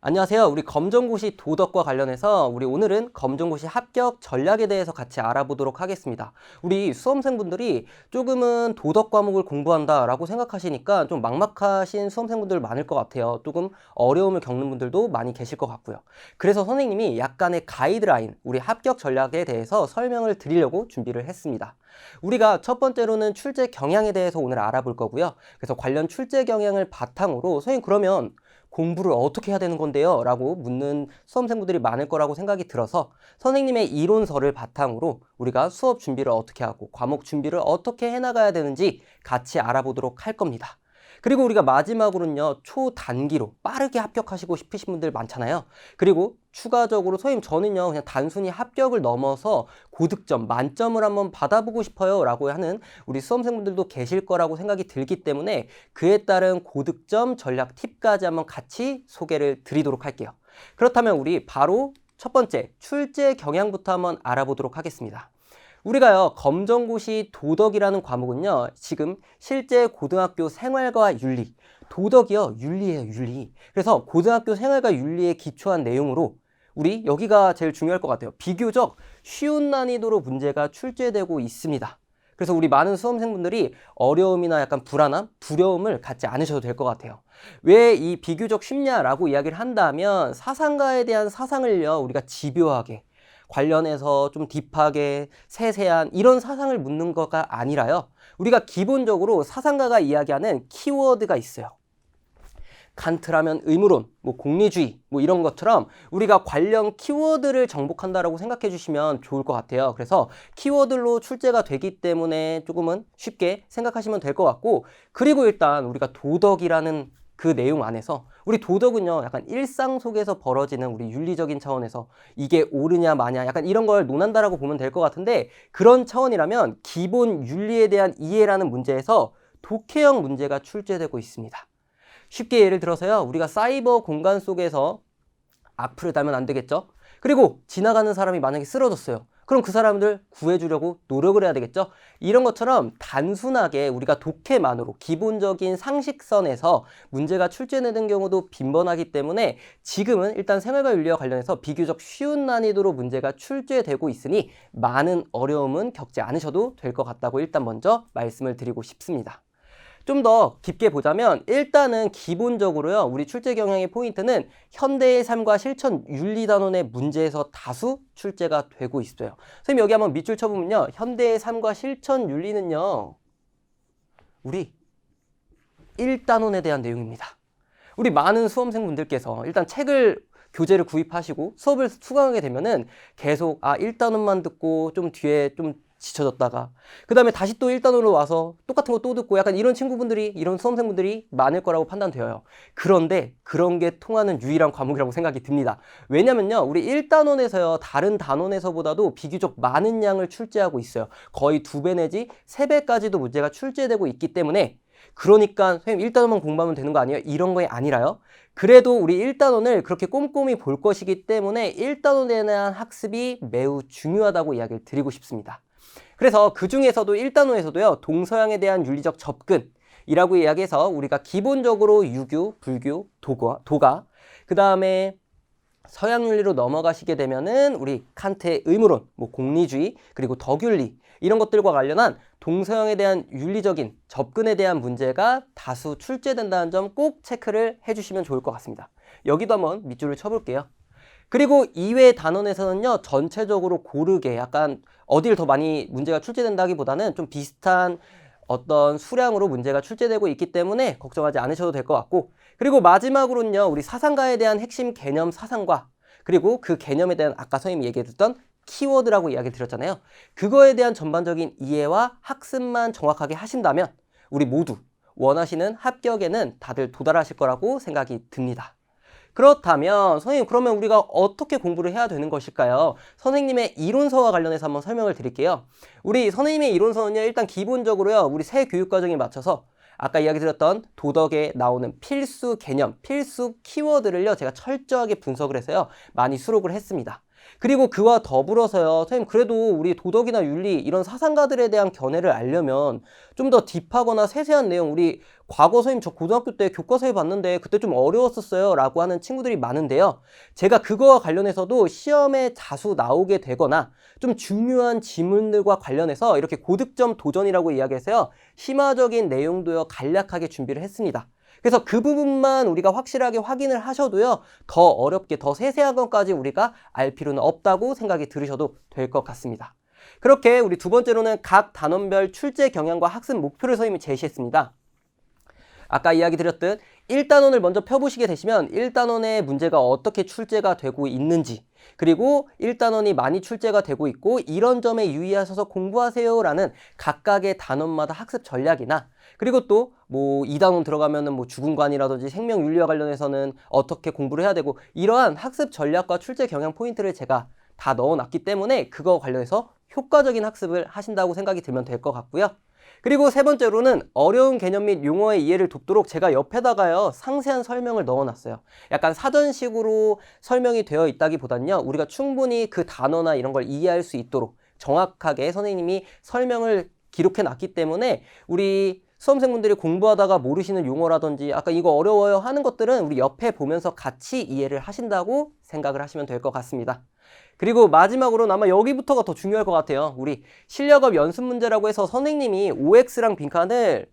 안녕하세요. 우리 검정고시 도덕과 관련해서 우리 오늘은 검정고시 합격 전략에 대해서 같이 알아보도록 하겠습니다. 우리 수험생분들이 조금은 도덕 과목을 공부한다라고 생각하시니까 좀 막막하신 수험생분들 많을 것 같아요. 조금 어려움을 겪는 분들도 많이 계실 것 같고요. 그래서 선생님이 약간의 가이드라인, 우리 합격 전략에 대해서 설명을 드리려고 준비를 했습니다. 우리가 첫 번째로는 출제 경향에 대해서 오늘 알아볼 거고요. 그래서 관련 출제 경향을 바탕으로 선생님 그러면 공부를 어떻게 해야 되는 건데요? 라고 묻는 수험생분들이 많을 거라고 생각이 들어서 선생님의 이론서를 바탕으로 우리가 수업 준비를 어떻게 하고 과목 준비를 어떻게 해나가야 되는지 같이 알아보도록 할 겁니다. 그리고 우리가 마지막으로는요, 초단기로 빠르게 합격하시고 싶으신 분들 많잖아요. 그리고 추가적으로 선생님 저는요, 그냥 단순히 합격을 넘어서 고득점, 만점을 한번 받아보고 싶어요 라고 하는 우리 수험생분들도 계실 거라고 생각이 들기 때문에 그에 따른 고득점 전략 팁까지 한번 같이 소개를 드리도록 할게요. 그렇다면 우리 바로 첫 번째 출제 경향부터 한번 알아보도록 하겠습니다. 우리가요, 검정고시 도덕이라는 과목은요, 지금 실제 고등학교 생활과 윤리, 도덕이요, 윤리예요, 윤리. 그래서 고등학교 생활과 윤리에 기초한 내용으로 우리 여기가 제일 중요할 것 같아요. 비교적 쉬운 난이도로 문제가 출제되고 있습니다. 그래서 우리 많은 수험생분들이 어려움이나 약간 불안함, 두려움을 갖지 않으셔도 될 것 같아요. 왜 이 비교적 쉽냐라고 이야기를 한다면 사상가에 대한 사상을요, 우리가 집요하게 관련해서 좀 딥하게 세세한 이런 사상을 묻는 거가 아니라요. 우리가 기본적으로 사상가가 이야기하는 키워드가 있어요. 칸트라면 의무론, 공리주의, 이런 것처럼 우리가 관련 키워드를 정복한다라고 생각해 주시면 좋을 것 같아요. 그래서 키워드로 출제가 되기 때문에 조금은 쉽게 생각하시면 될 것 같고, 그리고 일단 우리가 도덕이라는 그 내용 안에서 우리 도덕은요, 약간 일상 속에서 벌어지는 우리 윤리적인 차원에서 이게 옳으냐 마냐 약간 이런 걸 논한다라고 보면 될 것 같은데, 그런 차원이라면 기본 윤리에 대한 이해라는 문제에서 독해형 문제가 출제되고 있습니다. 쉽게 예를 들어서요, 우리가 사이버 공간 속에서 악플을 달면 안 되겠죠? 그리고 지나가는 사람이 만약에 쓰러졌어요. 그럼 그 사람들 구해주려고 노력을 해야 되겠죠? 이런 것처럼 단순하게 우리가 독해만으로 기본적인 상식선에서 문제가 출제되는 경우도 빈번하기 때문에 지금은 일단 생활과 윤리와 관련해서 비교적 쉬운 난이도로 문제가 출제되고 있으니 많은 어려움은 겪지 않으셔도 될 것 같다고 일단 먼저 말씀을 드리고 싶습니다. 좀 더 깊게 보자면 일단은 기본적으로요, 우리 출제 경향의 포인트는 현대의 삶과 실천 윤리단원의 문제에서 다수 출제가 되고 있어요. 선생님 여기 한번 밑줄 쳐보면요, 현대의 삶과 실천 윤리는요, 우리 1단원에 대한 내용입니다. 우리 많은 수험생분들께서 일단 책을 교재를 구입하시고 수업을 수강하게 되면은 계속 1단원만 듣고 좀 뒤에 좀 지쳐졌다가 그 다음에 다시 또 1단원으로 와서 똑같은 거 또 듣고 약간 이런 친구분들이, 이런 수험생분들이 많을 거라고 판단되어요. 그런데 그런 게 통하는 유일한 과목이라고 생각이 듭니다. 왜냐면요, 우리 1단원에서요, 다른 단원에서보다도 비교적 많은 양을 출제하고 있어요. 거의 2배 내지 3배까지도 문제가 출제되고 있기 때문에, 그러니까 선생님 1단원만 공부하면 되는 거 아니에요? 이런 게 아니라요. 그래도 우리 1단원을 그렇게 꼼꼼히 볼 것이기 때문에 1단원에 대한 학습이 매우 중요하다고 이야기를 드리고 싶습니다. 그래서 그 중에서도 1단원에서도요, 동서양에 대한 윤리적 접근이라고 이야기해서 우리가 기본적으로 유교, 불교, 도가, 그 다음에 서양 윤리로 넘어가시게 되면은 우리 칸트의 의무론, 공리주의, 그리고 덕윤리 이런 것들과 관련한 동서양에 대한 윤리적인 접근에 대한 문제가 다수 출제된다는 점 꼭 체크를 해주시면 좋을 것 같습니다. 여기도 한번 밑줄을 쳐볼게요. 그리고 이외 단원에서는요, 전체적으로 고르게 약간 어딜 더 많이 문제가 출제된다기보다는 좀 비슷한 어떤 수량으로 문제가 출제되고 있기 때문에 걱정하지 않으셔도 될 것 같고, 그리고 마지막으로는요, 우리 사상가에 대한 핵심 개념 사상과 그리고 그 개념에 대한 아까 선생님이 얘기해줬던 키워드라고 이야기를 드렸잖아요. 그거에 대한 전반적인 이해와 학습만 정확하게 하신다면 우리 모두 원하시는 합격에는 다들 도달하실 거라고 생각이 듭니다. 그렇다면 선생님, 그러면 우리가 어떻게 공부를 해야 되는 것일까요? 선생님의 이론서와 관련해서 한번 설명을 드릴게요. 우리 선생님의 이론서는요, 일단 기본적으로요, 우리 새 교육과정에 맞춰서 아까 이야기 드렸던 도덕에 나오는 필수 개념, 필수 키워드를요, 제가 철저하게 분석을 해서요, 많이 수록을 했습니다. 그리고 그와 더불어서요, 선생님 그래도 우리 도덕이나 윤리 이런 사상가들에 대한 견해를 알려면 좀 더 딥하거나 세세한 내용, 우리 과거 선생님 저 고등학교 때 교과서에 봤는데 그때 좀 어려웠었어요 라고 하는 친구들이 많은데요. 제가 그거와 관련해서도 시험에 자주 나오게 되거나 좀 중요한 지문들과 관련해서 이렇게 고득점 도전이라고 이야기해서요, 심화적인 내용도요 간략하게 준비를 했습니다. 그래서 그 부분만 우리가 확실하게 확인을 하셔도요, 더 어렵게 더 세세한 것까지 우리가 알 필요는 없다고 생각이 들으셔도 될 것 같습니다. 그렇게 우리 두 번째로는 각 단원별 출제 경향과 학습 목표를 선생님이 제시했습니다. 아까 이야기 드렸듯 1단원을 먼저 펴보시게 되시면 1단원의 문제가 어떻게 출제가 되고 있는지, 그리고 1단원이 많이 출제가 되고 있고 이런 점에 유의하셔서 공부하세요 라는 각각의 단원마다 학습 전략이나, 그리고 또 뭐 2단원 들어가면은 뭐 주군관이라든지 생명윤리와 관련해서는 어떻게 공부를 해야 되고 이러한 학습 전략과 출제 경향 포인트를 제가 다 넣어놨기 때문에 그거 관련해서 효과적인 학습을 하신다고 생각이 들면 될 것 같고요. 그리고 세 번째로는 어려운 개념 및 용어의 이해를 돕도록 제가 옆에다가요 상세한 설명을 넣어놨어요. 약간 사전식으로 설명이 되어 있다기보단요, 우리가 충분히 그 단어나 이런 걸 이해할 수 있도록 정확하게 선생님이 설명을 기록해 놨기 때문에 우리 수험생분들이 공부하다가 모르시는 용어라든지 아까 이거 어려워요 하는 것들은 우리 옆에 보면서 같이 이해를 하신다고 생각을 하시면 될 것 같습니다. 그리고 마지막으로는 아마 여기부터가 더 중요할 것 같아요. 우리 실력업 연습 문제라고 해서 선생님이 OX랑 빈칸을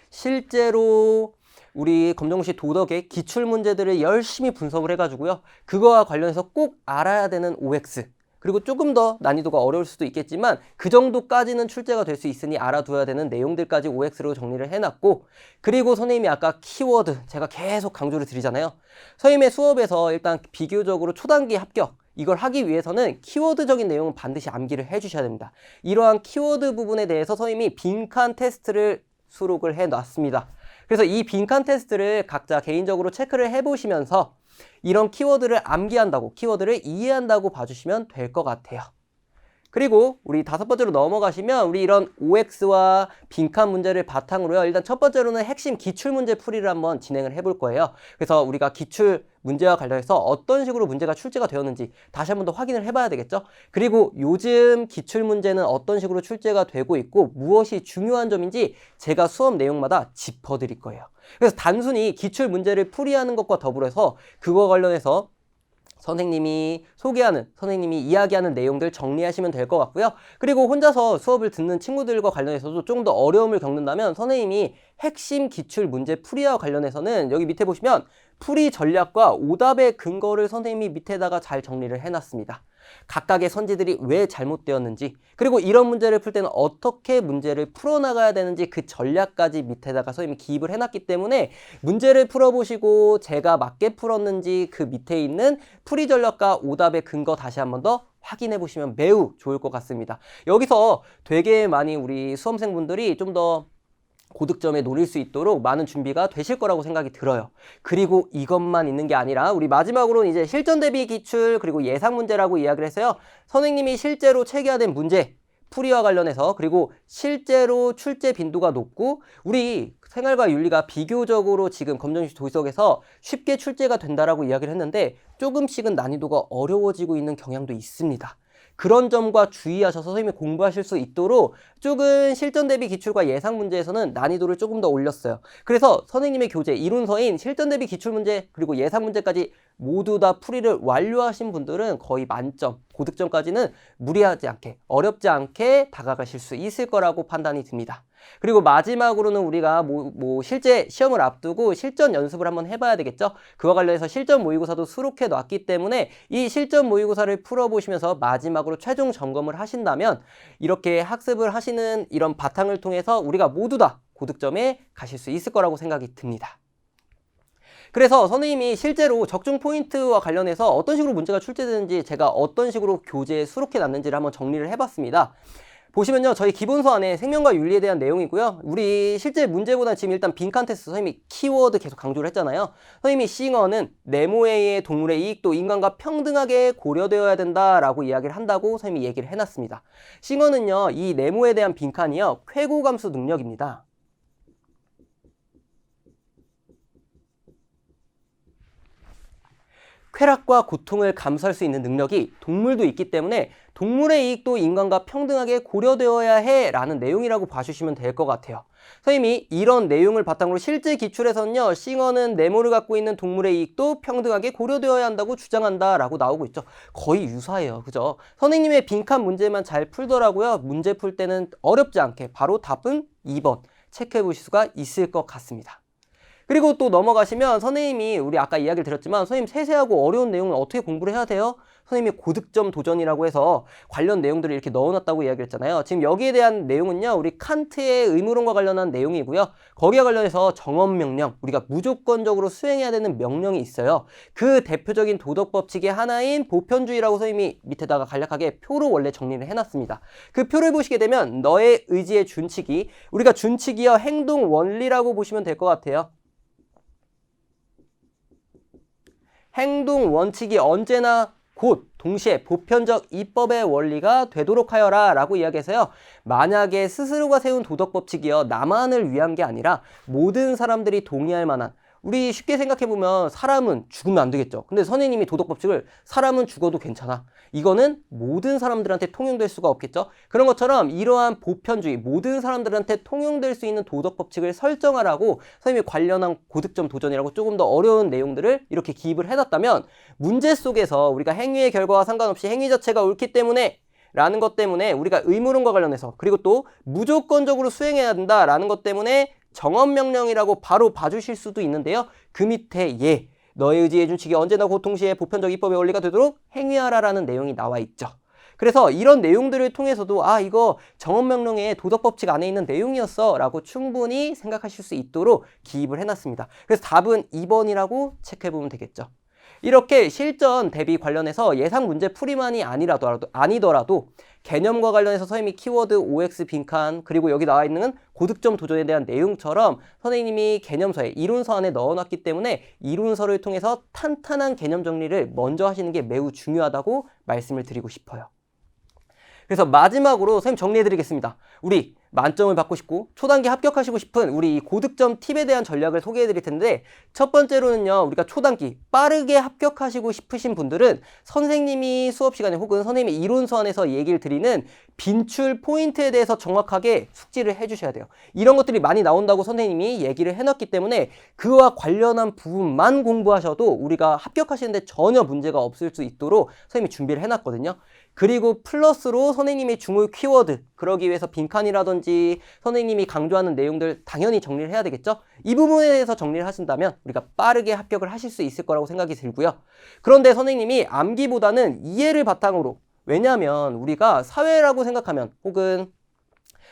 실제로 우리 검정고시 도덕의 기출 문제들을 열심히 분석을 해가지고요, 그거와 관련해서 꼭 알아야 되는 OX, 그리고 조금 더 난이도가 어려울 수도 있겠지만 그 정도까지는 출제가 될 수 있으니 알아둬야 되는 내용들까지 OX로 정리를 해놨고, 그리고 선생님이 아까 키워드 제가 계속 강조를 드리잖아요. 선생님의 수업에서 일단 비교적으로 초단기 합격, 이걸 하기 위해서는 키워드적인 내용은 반드시 암기를 해주셔야 됩니다. 이러한 키워드 부분에 대해서 선생님이 빈칸 테스트를 수록을 해놨습니다. 그래서 이 빈칸 테스트를 각자 개인적으로 체크를 해보시면서 이런 키워드를 암기한다고, 키워드를 이해한다고 봐주시면 될 것 같아요. 그리고 우리 다섯 번째로 넘어가시면 우리 이런 OX와 빈칸 문제를 바탕으로요, 일단 첫 번째로는 핵심 기출 문제 풀이를 한번 진행을 해볼 거예요. 그래서 우리가 기출 문제와 관련해서 어떤 식으로 문제가 출제가 되었는지 다시 한 번 더 확인을 해봐야 되겠죠. 그리고 요즘 기출 문제는 어떤 식으로 출제가 되고 있고 무엇이 중요한 점인지 제가 수업 내용마다 짚어드릴 거예요. 그래서 단순히 기출 문제를 풀이하는 것과 더불어서 그거 관련해서 선생님이 소개하는, 선생님이 이야기하는 내용들 정리하시면 될 것 같고요. 그리고 혼자서 수업을 듣는 친구들과 관련해서도 좀 더 어려움을 겪는다면 선생님이 핵심 기출 문제 풀이와 관련해서는 여기 밑에 보시면 풀이 전략과 오답의 근거를 선생님이 밑에다가 잘 정리를 해놨습니다. 각각의 선지들이 왜 잘못되었는지, 그리고 이런 문제를 풀 때는 어떻게 문제를 풀어나가야 되는지 그 전략까지 밑에다가 선생님이 기입을 해놨기 때문에 문제를 풀어보시고 제가 맞게 풀었는지 그 밑에 있는 풀이 전략과 오답의 근거 다시 한 번 더 확인해 보시면 매우 좋을 것 같습니다. 여기서 되게 많이 우리 수험생분들이 좀 더 고득점에 노릴 수 있도록 많은 준비가 되실 거라고 생각이 들어요. 그리고 이것만 있는 게 아니라 우리 마지막으로는 이제 실전 대비 기출 그리고 예상 문제라고 이야기를 해서요, 선생님이 실제로 체계화된 문제 풀이와 관련해서, 그리고 실제로 출제 빈도가 높고 우리 생활과 윤리가 비교적으로 지금 검정고시 도덕에서 쉽게 출제가 된다라고 이야기를 했는데 조금씩은 난이도가 어려워지고 있는 경향도 있습니다. 그런 점과 주의하셔서 선생님이 공부하실 수 있도록 조금 실전 대비 기출과 예상 문제에서는 난이도를 조금 더 올렸어요. 그래서 선생님의 교재 이론서인 실전 대비 기출 문제 그리고 예상 문제까지 모두 다 풀이를 완료하신 분들은 거의 만점, 고득점까지는 무리하지 않게, 어렵지 않게 다가가실 수 있을 거라고 판단이 듭니다. 그리고 마지막으로는 우리가 실제 시험을 앞두고 실전 연습을 한번 해봐야 되겠죠. 그와 관련해서 실전 모의고사도 수록해 놨기 때문에 이 실전 모의고사를 풀어보시면서 마지막으로 최종 점검을 하신다면 이렇게 학습을 하시는 이런 바탕을 통해서 우리가 모두 다 고득점에 가실 수 있을 거라고 생각이 듭니다. 그래서 선생님이 실제로 적중 포인트와 관련해서 어떤 식으로 문제가 출제되는지 제가 어떤 식으로 교재에 수록해 놨는지를 한번 정리를 해봤습니다. 보시면요, 저희 기본서 안에 생명과 윤리에 대한 내용이고요. 우리 실제 문제보다 지금 일단 빈칸 테스트 선생님이 키워드 계속 강조를 했잖아요. 선생님이 싱어는 네모에 의해 동물의 이익도 인간과 평등하게 고려되어야 된다라고 이야기를 한다고 선생님이 얘기를 해놨습니다. 싱어는요, 이 네모에 대한 빈칸이요, 쾌고감수 능력입니다. 쾌락과 고통을 감수할 수 있는 능력이 동물도 있기 때문에 동물의 이익도 인간과 평등하게 고려되어야 해라는 내용이라고 봐주시면 될 것 같아요. 선생님이 이런 내용을 바탕으로 실제 기출에서는요, 싱어는 네모를 갖고 있는 동물의 이익도 평등하게 고려되어야 한다고 주장한다라고 나오고 있죠. 거의 유사해요. 그죠? 선생님의 빈칸 문제만 잘 풀더라고요. 문제 풀 때는 어렵지 않게 바로 답은 2번 체크해 보실 수가 있을 것 같습니다. 그리고 또 넘어가시면 선생님이 우리 아까 이야기를 드렸지만 선생님 세세하고 어려운 내용은 어떻게 공부를 해야 돼요? 선생님이 고득점 도전이라고 해서 관련 내용들을 이렇게 넣어놨다고 이야기를 했잖아요. 지금 여기에 대한 내용은요, 우리 칸트의 의무론과 관련한 내용이고요. 거기에 관련해서 정언명령, 우리가 무조건적으로 수행해야 되는 명령이 있어요. 그 대표적인 도덕 법칙의 하나인 보편주의라고 선생님이 밑에다가 간략하게 표로 원래 정리를 해놨습니다. 그 표를 보시게 되면 너의 의지의 준칙이, 우리가 준칙이여 행동 원리라고 보시면 될 것 같아요. 행동 원칙이 언제나 곧 동시에 보편적 이법의 원리가 되도록 하여라 라고 이야기해서요. 만약에 스스로가 세운 도덕 법칙이요, 나만을 위한 게 아니라 모든 사람들이 동의할 만한, 우리 쉽게 생각해보면 사람은 죽으면 안 되겠죠. 근데 선생님이 도덕 법칙을 사람은 죽어도 괜찮아, 이거는 모든 사람들한테 통용될 수가 없겠죠. 그런 것처럼 이러한 보편주의, 모든 사람들한테 통용될 수 있는 도덕 법칙을 설정하라고 선생님이 관련한 고득점 도전이라고 조금 더 어려운 내용들을 이렇게 기입을 해놨다면, 문제 속에서 우리가 행위의 결과와 상관없이 행위 자체가 옳기 때문에 라는 것 때문에 우리가 의무론과 관련해서, 그리고 또 무조건적으로 수행해야 된다라는 것 때문에 정언명령이라고 바로 봐주실 수도 있는데요. 그 밑에 예, 너의 의지의 준칙이 언제나 곧 동시에 보편적 입법의 원리가 되도록 행위하라라는 내용이 나와 있죠. 그래서 이런 내용들을 통해서도 아, 이거 정언명령의 도덕법칙 안에 있는 내용이었어 라고 충분히 생각하실 수 있도록 기입을 해놨습니다. 그래서 답은 2번이라고 체크해보면 되겠죠. 이렇게 실전 대비 관련해서 예상 문제 풀이만이 아니더라도 개념과 관련해서 선생님이 키워드 OX 빈칸, 그리고 여기 나와 있는 고득점 도전에 대한 내용처럼 선생님이 개념서에 이론서 안에 넣어놨기 때문에 이론서를 통해서 탄탄한 개념 정리를 먼저 하시는 게 매우 중요하다고 말씀을 드리고 싶어요. 그래서 마지막으로 선생님 정리해드리겠습니다. 우리 만점을 받고 싶고 초단기 합격하시고 싶은 우리 고득점 팁에 대한 전략을 소개해 드릴 텐데, 첫 번째로는요, 우리가 초단기 빠르게 합격하시고 싶으신 분들은 선생님이 수업 시간에 혹은 선생님이 이론서 안에서 얘기를 드리는 빈출 포인트에 대해서 정확하게 숙지를 해 주셔야 돼요. 이런 것들이 많이 나온다고 선생님이 얘기를 해놨기 때문에 그와 관련한 부분만 공부하셔도 우리가 합격하시는데 전혀 문제가 없을 수 있도록 선생님이 준비를 해놨거든요. 그리고 플러스로 선생님이 중요 키워드, 그러기 위해서 빈칸이라든지 선생님이 강조하는 내용들 당연히 정리를 해야 되겠죠? 이 부분에 대해서 정리를 하신다면 우리가 빠르게 합격을 하실 수 있을 거라고 생각이 들고요. 그런데 선생님이 암기보다는 이해를 바탕으로, 왜냐하면 우리가 사회라고 생각하면 혹은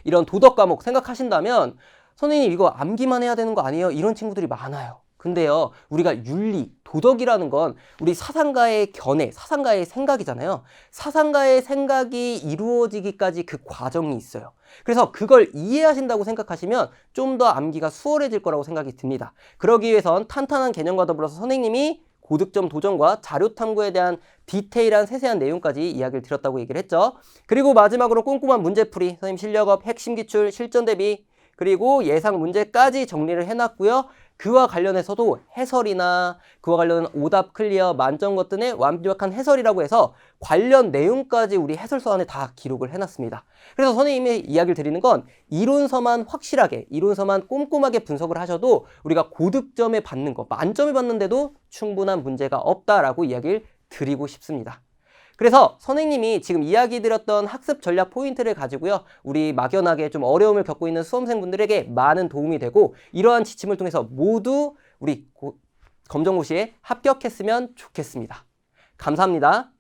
이런 도덕 과목 생각하신다면 선생님 이거 암기만 해야 되는 거 아니에요? 이런 친구들이 많아요. 근데요, 우리가 윤리, 도덕이라는 건 우리 사상가의 견해, 사상가의 생각이잖아요. 사상가의 생각이 이루어지기까지 그 과정이 있어요. 그래서 그걸 이해하신다고 생각하시면 좀 더 암기가 수월해질 거라고 생각이 듭니다. 그러기 위해선 탄탄한 개념과 더불어서 선생님이 고득점 도전과 자료 탐구에 대한 디테일한 세세한 내용까지 이야기를 드렸다고 얘기를 했죠. 그리고 마지막으로 꼼꼼한 문제풀이, 선생님 실력업, 핵심 기출, 실전 대비, 그리고 예상 문제까지 정리를 해놨고요. 그와 관련해서도 해설이나 그와 관련한 오답 클리어, 만점 것들의 완벽한 해설이라고 해서 관련 내용까지 우리 해설서 안에 다 기록을 해놨습니다. 그래서 선생님이 이야기를 드리는 건 이론서만 확실하게, 이론서만 꼼꼼하게 분석을 하셔도 우리가 고득점에 받는 거, 만점에 받는데도 충분한 문제가 없다라고 이야기를 드리고 싶습니다. 그래서 선생님이 지금 이야기 드렸던 학습 전략 포인트를 가지고요, 우리 막연하게 좀 어려움을 겪고 있는 수험생분들에게 많은 도움이 되고 이러한 지침을 통해서 모두 우리 검정고시에 합격했으면 좋겠습니다. 감사합니다.